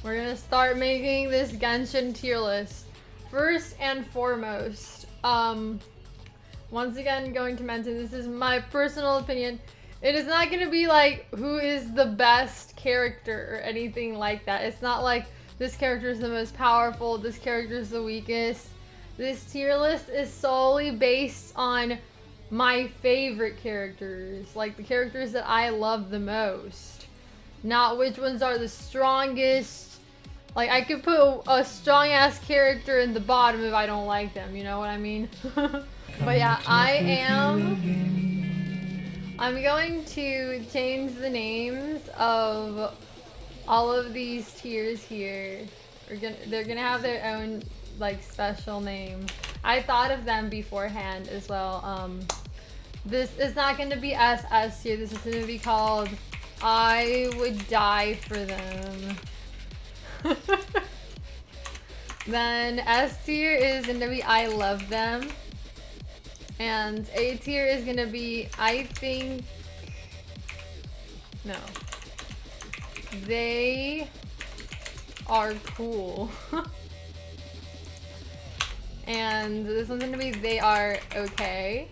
We're gonna start making this Genshin tier list. First and foremost, once again going to mention this is my personal opinion. It is not gonna be like who is the best character or anything like that. It's not like this character is the most powerful, this character is the weakest. This tier list is solely based on my favorite characters, like the characters that I love the most. Not which ones are the strongest. Like, I could put a strong ass character in the bottom if I don't like them, you know what I mean? But yeah, I'm going to change the names of all of these tiers here. They're gonna have their own like special name. I thought of them beforehand as well. This is not gonna be SS tier. This is gonna be called I Would Die for Them. Then S tier is gonna be I Love Them. And A tier is gonna be I think... No. They are cool. And this one's gonna be They Are Okay.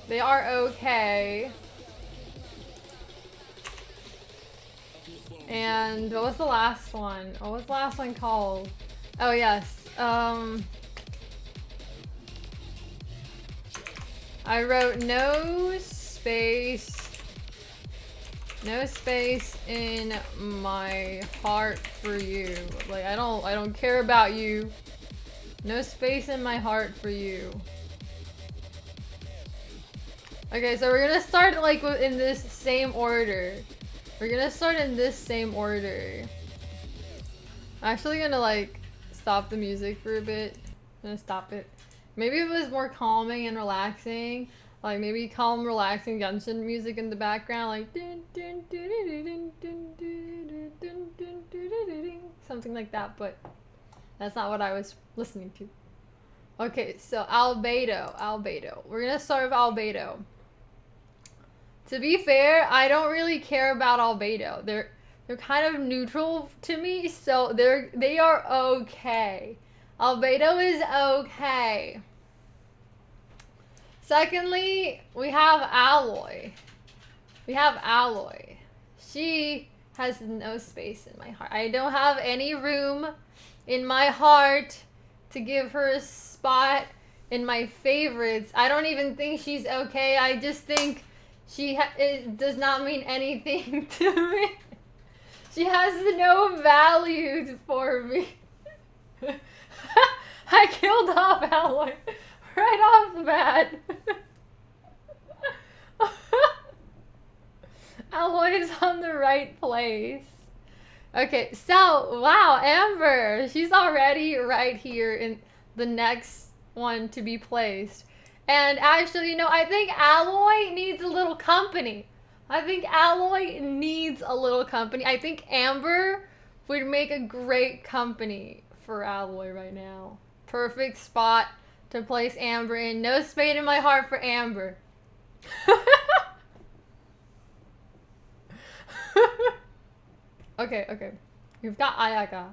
They are okay. And what was the last one? What was the last one called? Oh yes. I wrote no space in my heart for you. Like I don't care about you. No space in my heart for you. Okay, so we're gonna start like in this same order. We're gonna start in this same order. I'm actually gonna like stop the music for a bit. I'm gonna stop it. Maybe it was more calming and relaxing. Like maybe calm, relaxing Genshin music in the background, like something like that, but that's not what I was listening to. Okay, so Albedo. We're gonna start with Albedo. To be fair, I don't really care about Albedo. They're kind of neutral to me, so they are okay. Albedo is okay. Secondly, we have Aloy. She has no space in my heart. I don't have any room in my heart to give her a spot in my favorites. I don't even think she's okay. I just think it does not mean anything to me. She has no value for me. I killed off Aloy right off the bat. Aloy is on the right place. Okay, so, wow, Amber. She's already right here in the next one to be placed. And actually, you know, I think Aloy needs a little company. I think Amber would make a great company for Aloy right now. Perfect spot to place Amber in. No space in my heart for Amber. Okay. We've got Ayaka.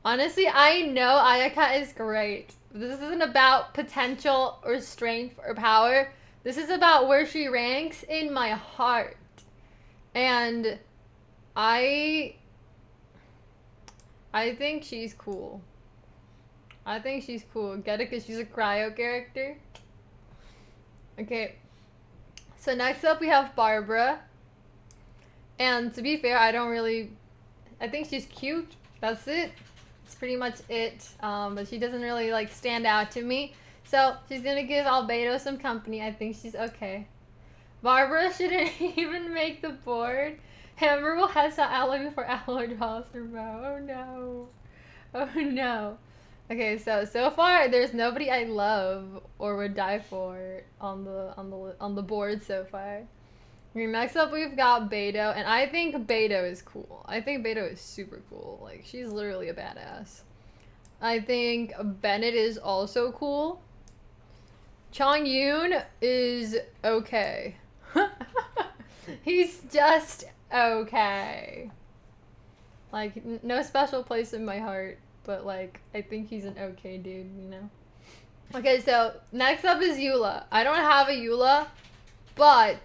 Honestly, I know Ayaka is great. This isn't about potential or strength or power. This is about where she ranks in my heart. And I think she's cool. Get it? Because she's a cryo character. Okay. So next up we have Barbara. And to be fair, I think she's cute. That's it. That's pretty much it. But she doesn't really like stand out to me. So she's gonna give Albedo some company. I think she's okay. Barbara shouldn't even make the board. Amber will headshot Aloy before Aloy draws her bow. Oh no. Okay, so far there's nobody I love or would die for on the board so far. Okay, next up we've got Beidou, and I think Beidou is cool. I think Beidou is super cool. Like, she's literally a badass. I think Bennett is also cool. Chongyun is okay. He's just okay. Like, no special place in my heart, but like, I think he's an okay dude, you know? Okay, so next up is Eula. I don't have a Eula, but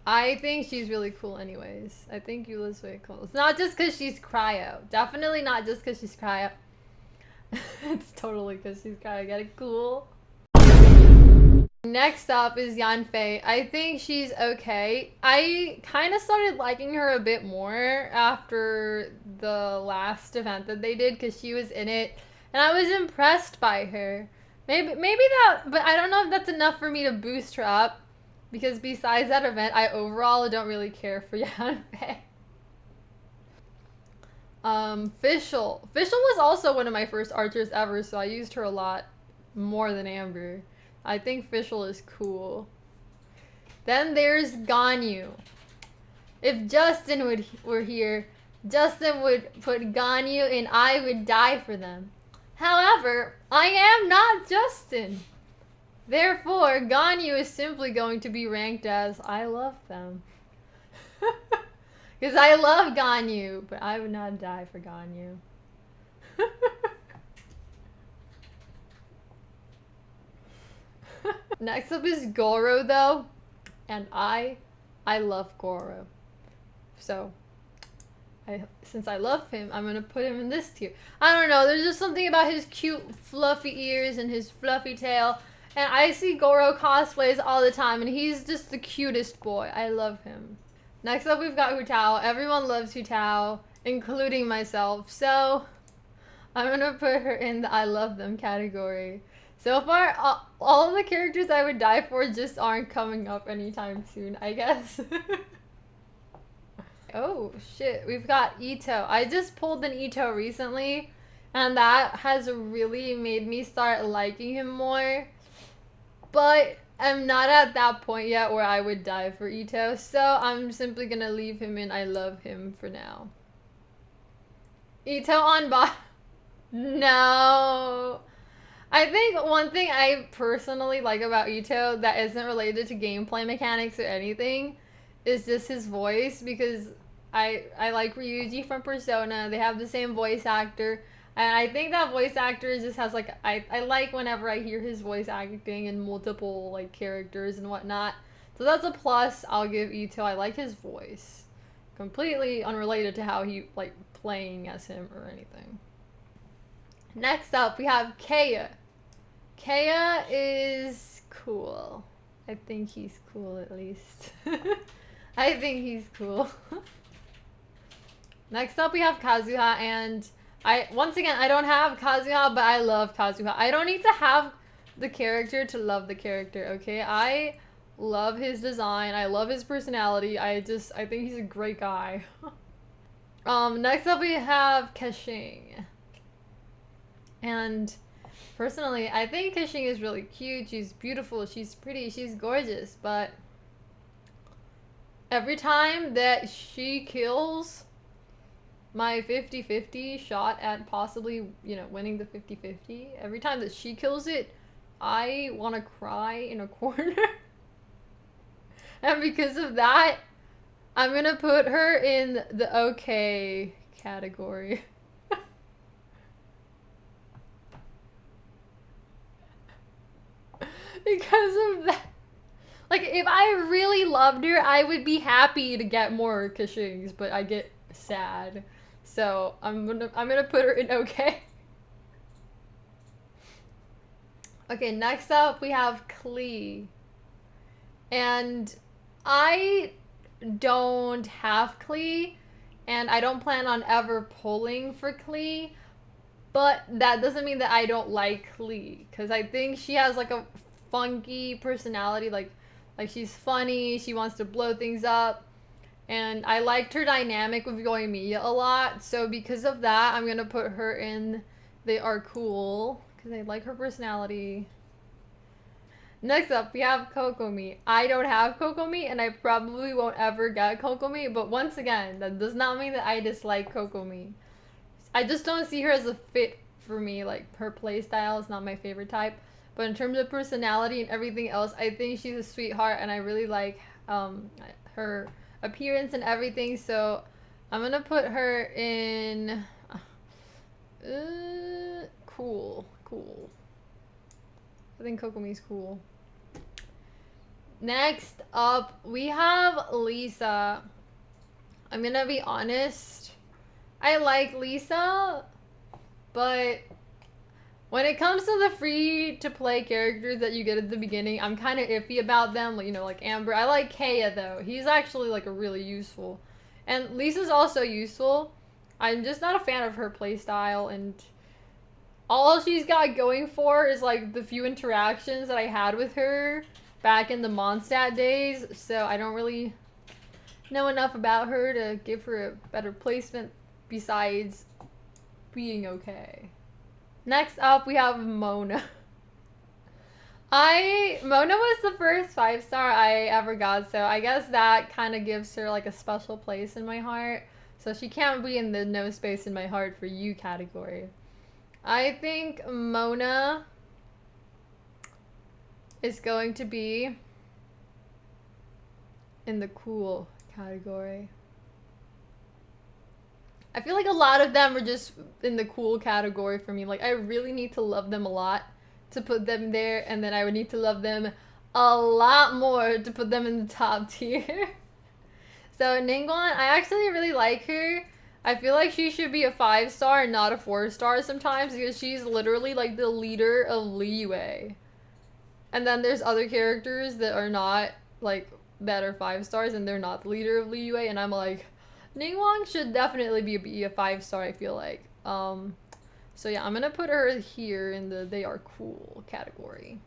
I think she's really cool anyways. I think Eula's really cool. It's not just because she's cryo. Definitely not just because she's cryo. It's totally because she's cryo. Get it cool? Next up is Yanfei. I think she's okay. I kind of started liking her a bit more after the last event that they did because she was in it and I was impressed by her. Maybe that, but I don't know if that's enough for me to boost her up because besides that event, I overall don't really care for Yanfei. Fischl. Fischl was also one of my first archers ever, so I used her a lot more than Amber. I think Fischl is cool. Then there's Ganyu. If Justin were here, Justin would put Ganyu and I would die for them. However, I am not Justin. Therefore, Ganyu is simply going to be ranked as I love them. Because I love Ganyu, but I would not die for Ganyu. Next up is Goro though, and I love Goro. So, since I love him, I'm gonna put him in this tier. I don't know, there's just something about his cute fluffy ears and his fluffy tail, and I see Goro cosplays all the time, and he's just the cutest boy. I love him. Next up we've got Hu Tao. Everyone loves Hu Tao, including myself, so I'm gonna put her in the I love them category. So far, all of the characters I would die for just aren't coming up anytime soon, I guess. Oh, shit. We've got Ito. I just pulled an Ito recently, and that has really made me start liking him more. But I'm not at that point yet where I would die for Ito, so I'm simply gonna leave him in I love him for now. Ito on bot. No. I think one thing I personally like about Ito that isn't related to gameplay mechanics or anything is just his voice, because I like Ryuji from Persona. They have the same voice actor, and I think that voice actor just has like I like whenever I hear his voice acting in multiple like characters and whatnot. So that's a plus I'll give Ito. I like his voice. Completely unrelated to how he like playing as him or anything. Next up, we have Kea. Kea is cool. I think he's cool at least. I think he's cool. Next up, we have Kazuha, and once again, I don't have Kazuha, but I love Kazuha. I don't need to have the character to love the character, okay? I love his design. I love his personality. I think he's a great guy. Next up, we have Keqing. And personally, I think Keqing is really cute. She's beautiful. She's pretty. She's gorgeous. But every time that she kills my 50-50 shot at possibly, winning the 50-50, every time that she kills it, I want to cry in a corner. And because of that, I'm going to put her in the okay category. Because of that. Like, if I really loved her, I would be happy to get more Keqings, but I get sad. So I'm gonna put her in okay. Okay, next up we have Klee. And I don't have Klee, and I don't plan on ever pulling for Klee, but that doesn't mean that I don't like Klee, because I think she has like a funky personality, like she's funny, she wants to blow things up, and I liked her dynamic with Yoimiya a lot, so because of that, I'm gonna put her in they are cool, because I like her personality. Next up, we have Kokomi. I don't have Kokomi, and I probably won't ever get Kokomi, but once again, that does not mean that I dislike Kokomi. I just don't see her as a fit for me, like her playstyle is not my favorite type. But in terms of personality and everything else, I think she's a sweetheart, and I really like her appearance and everything. So I'm gonna put her in. Cool. Cool. I think Kokomi's cool. Next up, we have Lisa. I'm gonna be honest. I like Lisa, but when it comes to the free-to-play characters that you get at the beginning, I'm kind of iffy about them. Like, you know, like Amber. I like Kaya, though. He's actually, like, a really useful. And Lisa's also useful. I'm just not a fan of her playstyle, and all she's got going for is, like, the few interactions that I had with her back in the Mondstadt days, so I don't really know enough about her to give her a better placement besides being okay. Next up, we have Mona. Mona was the first 5-star I ever got, so I guess that kind of gives her like a special place in my heart. So she can't be in the no space in my heart for you category. I think Mona is going to be in the cool category. I feel like a lot of them are just in the cool category for me. Like, I really need to love them a lot to put them there, and then I would need to love them a lot more to put them in the top tier. So Ningguang, I actually really like her. I feel like she should be a 5-star and not a 4-star sometimes, because she's literally like the leader of Liyue. And then there's other characters that are not like that are 5-stars and they're not the leader of Liyue, and I'm like, Ningguang should definitely be a 5-star, I feel like. So yeah, I'm gonna put her here in the they are cool category.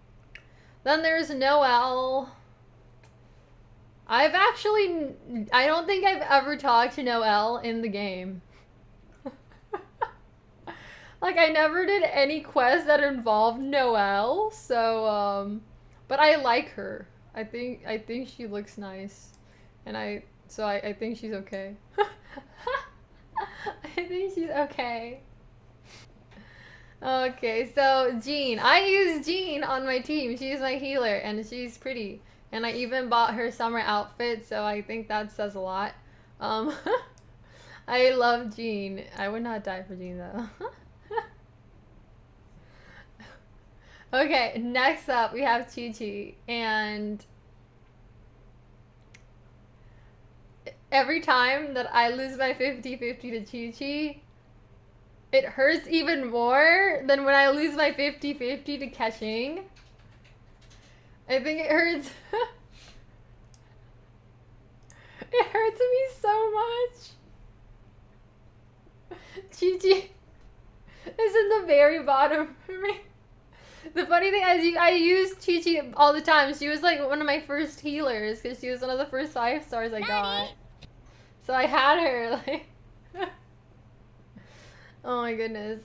Then there's Noelle. I don't think I've ever talked to Noelle in the game. Like, I never did any quests that involved Noelle, so, but I like her. I think she looks nice. And I think she's okay. I think she's okay. Okay, so Jean. I use Jean on my team. She's my healer, and she's pretty. And I even bought her summer outfit, so I think that says a lot. I love Jean. I would not die for Jean, though. Okay, next up we have Chi-Chi, and every time that I lose my 50-50 to Chi-Chi, it hurts even more than when I lose my 50-50 to Keqing. I think it hurts. It hurts me so much. Chi-Chi is in the very bottom for me. The funny thing is, I use Chi-Chi all the time. She was like one of my first healers because she was one of the first 5-stars I got. So I had her, like... Oh my goodness.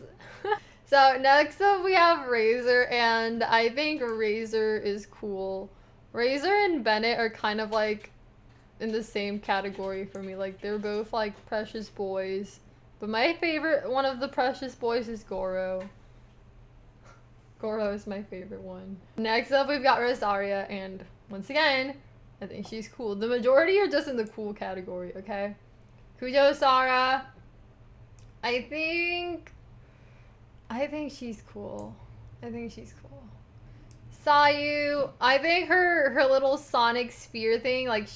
So next up we have Razor, and I think Razor is cool. Razor and Bennett are kind of like in the same category for me. Like, they're both like precious boys. But my favorite one of the precious boys is Goro. Goro is my favorite one. Next up we've got Rosaria, and once again, I think she's cool. The majority are just in the cool category, okay? Kujo Sara. I think she's cool. I think she's cool. Sayu, I think her little sonic sphere thing, like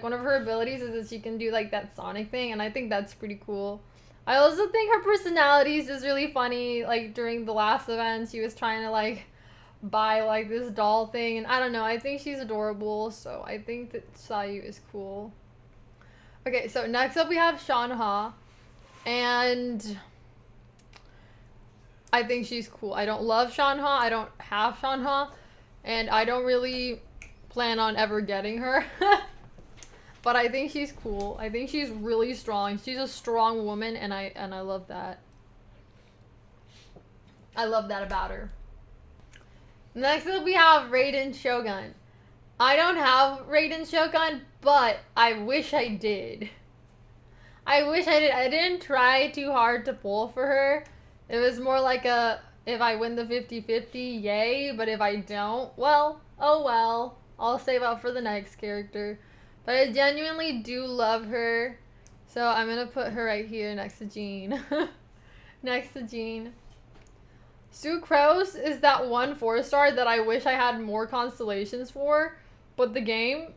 one of her abilities is that she can do like that sonic thing, and I think that's pretty cool. I also think her personality is just really funny. Like, during the last event, she was trying to like buy like this doll thing, and I don't know, I think she's adorable, so I think that Sayu is cool. Okay, so next up we have Shanha, and I think she's cool. I don't love Shanha, I don't have Shanha, and I don't really plan on ever getting her. But I think she's cool. I think she's really strong. She's a strong woman, and I love that. I love that about her. Next up we have Raiden Shogun. I don't have Raiden Shogun, but I wish I did. I wish I did. I didn't try too hard to pull for her. It was more like a, if I win the 50-50, yay. But if I don't, well, oh well. I'll save up for the next character. But I genuinely do love her. So I'm gonna put her right here next to Jean. Next to Jean. Sucrose is that one 4-star that I wish I had more constellations for, but the game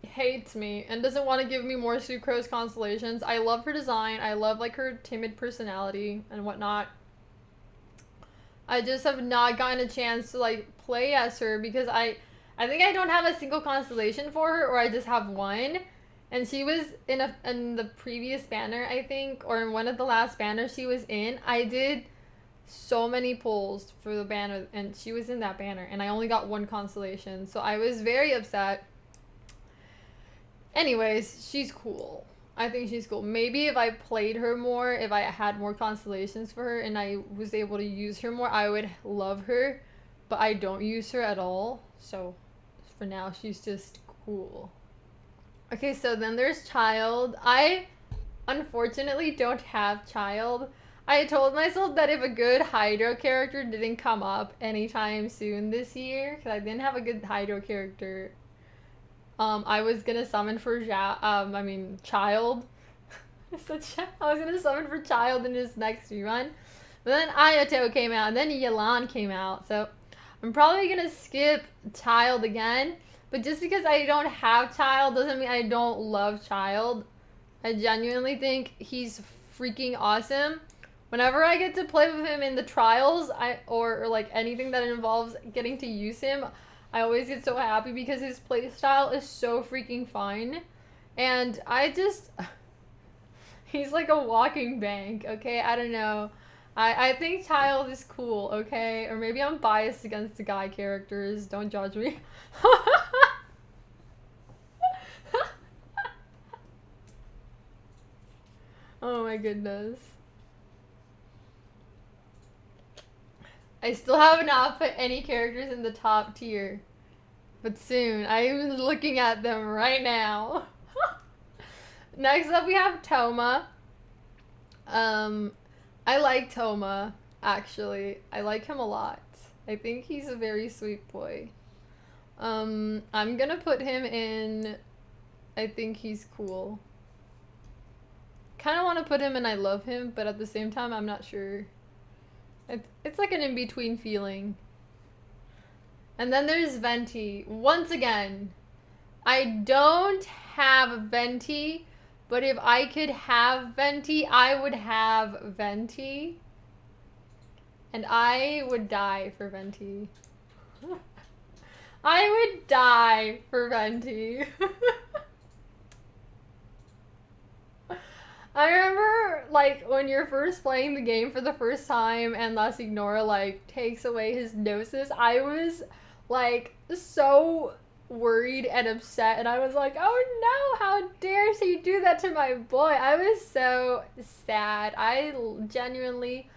hates me and doesn't want to give me more Sucrose constellations. I love her design. I love like her timid personality and whatnot. I just have not gotten a chance to like play as her because I think I don't have a single constellation for her, or I just have one. And she was in the previous banner, I think, or in one of the last banners she was in. I did so many pulls for the banner, and she was in that banner, and I only got one constellation, so I was very upset. Anyways, she's cool. I think she's cool. Maybe if I played her more, if I had more constellations for her and I was able to use her more, I would love her, but I don't use her at all, so for now she's just cool. Okay, so then there's Child. I unfortunately don't have Child. I told myself that if a good Hydro character didn't come up anytime soon this year, because I didn't have a good Hydro character, I was gonna summon for Child. I was gonna summon for Child in his next rerun. But then Ayato came out, and then Yelan came out, so I'm probably gonna skip Child again. But just because I don't have Child doesn't mean I don't love Child. I genuinely think he's freaking awesome. Whenever I get to play with him in the trials, or like anything that involves getting to use him, I always get so happy because his playstyle is so freaking fun. And he's like a walking bank, okay? I don't know. I think Child is cool, okay? Or maybe I'm biased against the guy characters. Don't judge me. Oh my goodness. I still have not put any characters in the top tier. But soon. I'm looking at them right now. Next up we have Toma. I like Toma, actually. I like him a lot. I think he's a very sweet boy. I'm gonna put him in... I think he's cool. Kind of want to put him in I love him, but at the same time, I'm not sure. It's like an in-between feeling. And then there's Venti. Once again, I don't have Venti, but if I could have Venti, I would have Venti. And I would die for Venti. I would die for Venti. I remember, like, when you're first playing the game for the first time and La Signora, like, takes away his Gnosis, I was, like, so worried and upset, and I was like, oh no, how dare she do that to my boy? I was so sad. I genuinely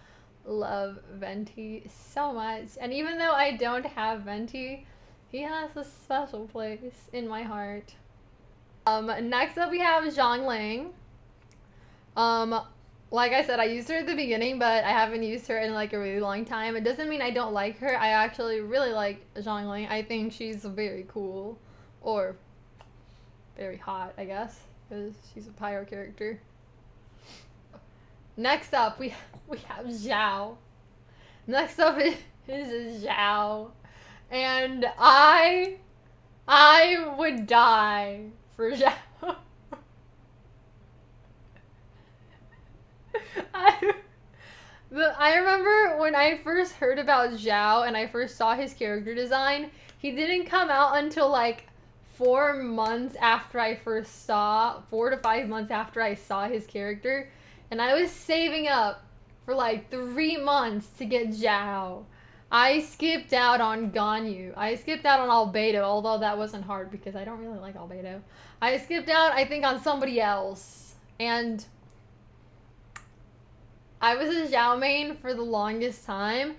love Venti so much, and even though I don't have Venti, he has a special place in my heart. Next up we have Zhongling. Like I said, I used her at the beginning, but I haven't used her in like a really long time. It doesn't mean I don't like her. I actually really like Zhongling. I think she's very cool, or very hot, I guess, because she's a pyro character. Next up, we have Xiao. Next up is Xiao, and I would die for Xiao. I remember when I first heard about Xiao and I first saw his character design, he didn't come out until like 4 months after I first saw, 4 to 5 months after I saw his character, and I was saving up for like 3 months to get Xiao. I skipped out on Ganyu. I skipped out on Albedo, although that wasn't hard because I don't really like Albedo. I skipped out, I think, on somebody else, and I was a Xiao main for the longest time.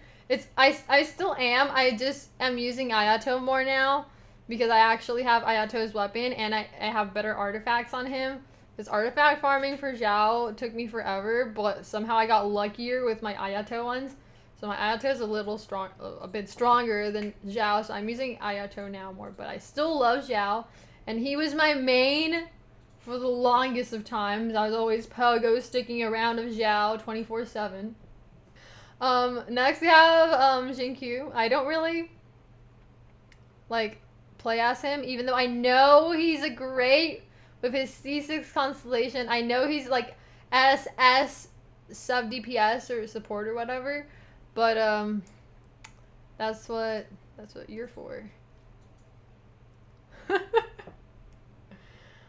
I still am. I just am using Ayato more now because I actually have Ayato's weapon and I have better artifacts on him. This artifact farming for Xiao took me forever, but somehow I got luckier with my Ayato ones. So my Ayato is a bit stronger than Xiao, so I'm using Ayato now more. But I still love Xiao, and he was my main For the longest of times, I was always pogo sticking around of Zhao 24/7. Next we have Jinkyu. I don't really like play as him, even though I know he's a great with his C6 constellation. I know he's like SS sub DPS or support or whatever, but that's what you're for.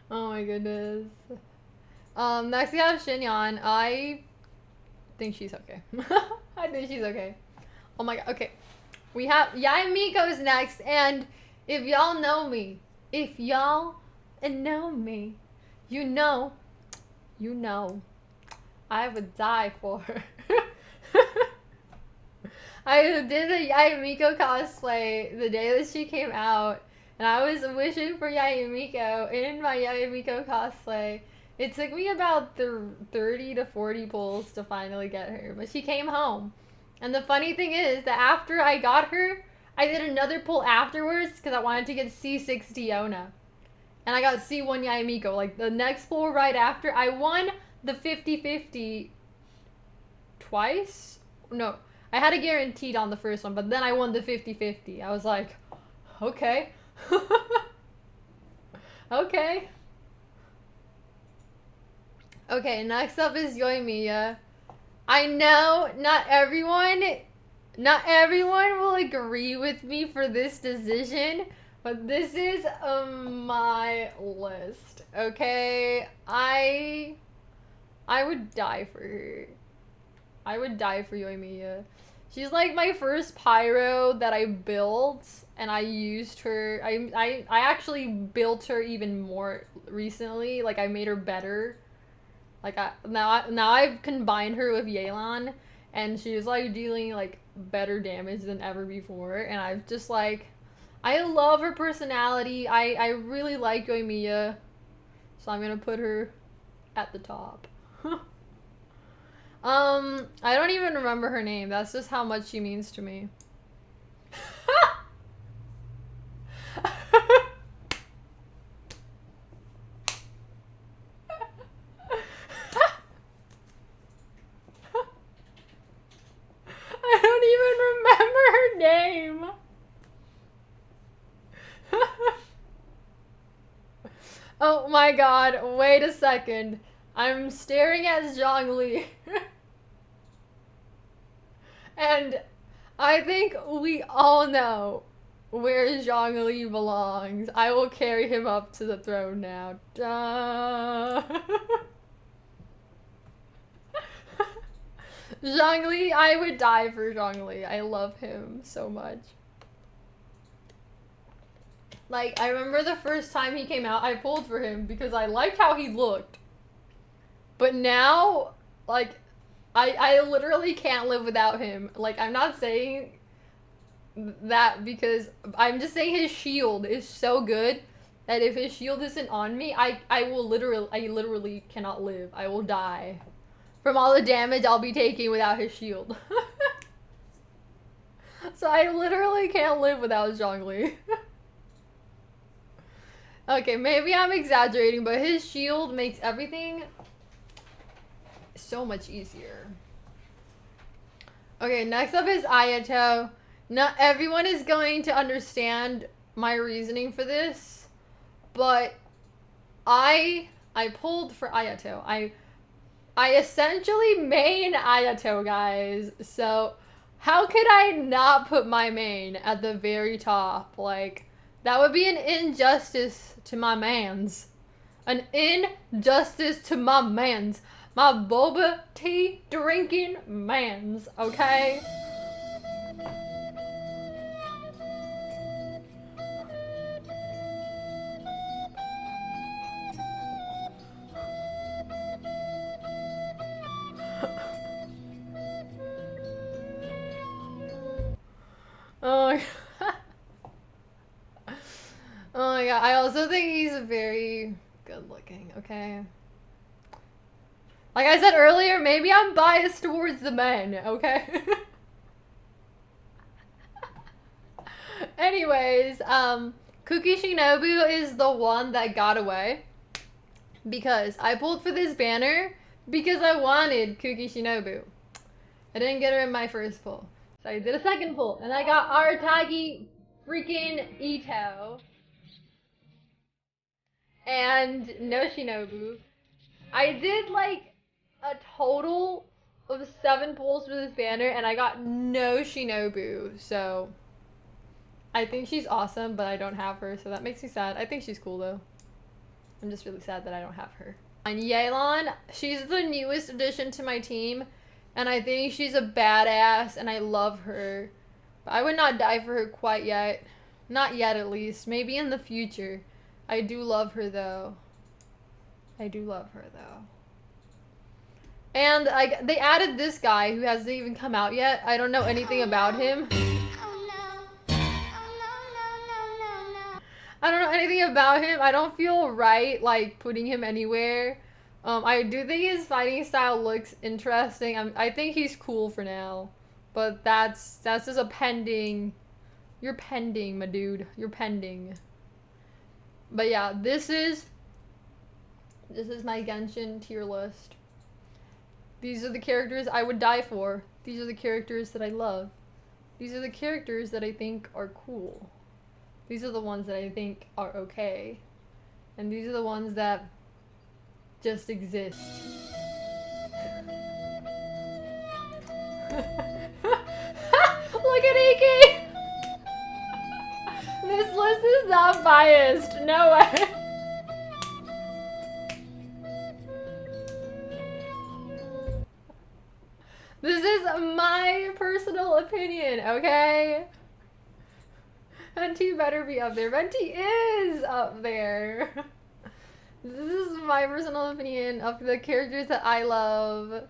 Oh my goodness. Next we have Shinyan. I think she's okay. I think she's okay. Oh my god. Okay. We have Yae Miko's next, and if y'all know me, you know, I would die for her. I did a Yae Miko cosplay the day that she came out, and I was wishing for Yae Miko in my Yae Miko cosplay. It took me about 30 to 40 pulls to finally get her, but she came home. And the funny thing is that after I got her, I did another pull afterwards because I wanted to get C6 Diona. And I got C1 Yae Miko. Like, the next pull right after, I won the 50-50 twice? No, I had a guaranteed on the first one, but then I won the 50-50. I was like, okay. Okay. Okay, next up is Yoimiya. I know not everyone will agree with me for this decision, but this is my list. Okay, I would die for her. I would die for Yoimiya. She's like my first pyro that I built, and I used her. I actually built her even more recently. Like, I made her better. Like, now I've combined her with Yelan, and she's like dealing like better damage than ever before. And I've just like, I love her personality. I really like Yoimiya, so I'm gonna put her at the top. I don't even remember her name. That's just how much she means to me. I don't even remember her name. Oh my god, wait a second. I'm staring at Zhongli. And I think we all know where Zhongli belongs. I will carry him up to the throne now. Duh. Zhongli, I would die for Zhongli. I love him so much. Like, I remember the first time he came out, I pulled for him because I liked how he looked. But now, like, I literally can't live without him. Like, I'm not saying that because I'm just saying his shield is so good that if his shield isn't on me, I literally cannot live. I will die from all the damage I'll be taking without his shield. So I literally can't live without Zhongli. Okay, maybe I'm exaggerating, but his shield makes everything so much easier. Okay, next up is Ayato. Not everyone is going to understand my reasoning for this, but I pulled for Ayato. I essentially main Ayato, guys. So how could I not put my main at the very top? Like, that would be an injustice to my mans. An injustice to my mans. My boba tea drinking mans, okay? Oh my god. Oh my god. I also think he's very good looking, okay? Like I said earlier, maybe I'm biased towards the men, okay? Anyways, Kuki Shinobu is the one that got away. because I pulled for this banner because I wanted Kuki Shinobu. I didn't get her in my first pull. So I did a second pull, and I got Aratagi freaking Ito. And no Shinobu. I did like a total of 7 pulls for this banner, and I got no Shinobu. So I think she's awesome, but I don't have her, so that makes me sad. I think she's cool though. I'm just really sad that I don't have her. And Yelan, she's the newest addition to my team, and I think she's a badass, and I love her. But I would not die for her quite yet. Not yet, at least. Maybe in the future. I do love her, though. I do love her, though. And they added this guy who hasn't even come out yet. I don't know anything about him. I don't know anything about him. I don't feel right, like, putting him anywhere. I do think his fighting style looks interesting. I think he's cool for now. But that's just a pending... You're pending, my dude. You're pending. But yeah, this is my Genshin tier list. These are the characters I would die for. These are the characters that I love. These are the characters that I think are cool. These are the ones that I think are okay. And these are the ones that just exist. Look at Iki! This list is not biased. No way. This is my personal opinion, okay? Venti better be up there. Venti is up there. This is my personal opinion of the characters that I love.